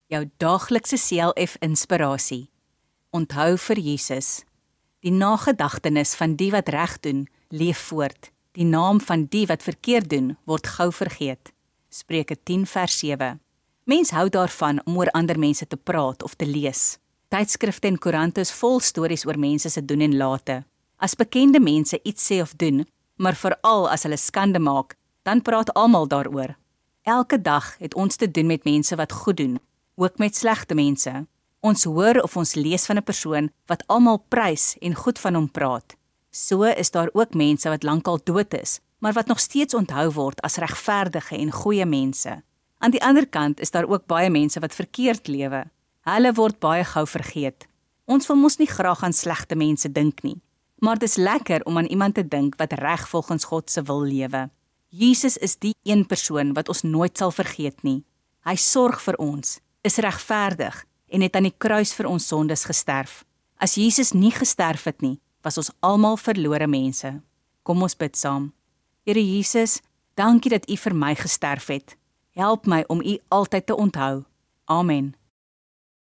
jou daaglikse CLF inspirasie. Onthou vir Jesus. Die nagedagtenis van die wat reg doen, leef voort. Die naam van die wat verkeerd doen, word gou vergeet. Spreuke 10 vers 7. Mens hou daarvan om oor ander mense te praat of te lees. Tydskrifte en koerante is vol stories oor mense se doen en late. As bekende mense iets sê of doen, maar veral as hulle skande maak, dan praat almal daaroor. Elke dag het ons te doen met mense wat goed doen, ook met slegte mense. Ons hoor of ons lees van 'n persoon wat almal prys en goed van hom praat. So is daar ook mense wat lankal dood is, maar wat nog steeds onthou word as regverdige en goeie mense. Aan die ander kant is daar ook baie mense wat verkeerd lewe. Hulle word baie gou vergeet. Ons wil mos nie graag aan slegte mense dink nie, maar dis lekker om aan iemand te dink wat reg volgens God se wil lewe. Jesus is die een persoon wat ons nooit sal vergeet nie. Hy sorg vir ons, is regverdig en het aan die kruis vir ons sondes gesterf. As Jesus nie gesterf het nie, was ons almal verlore mense. Kom ons bid saam. Here Jesus, dankie dat U vir my gesterf het. Help my om U altyd te onthou. Amen.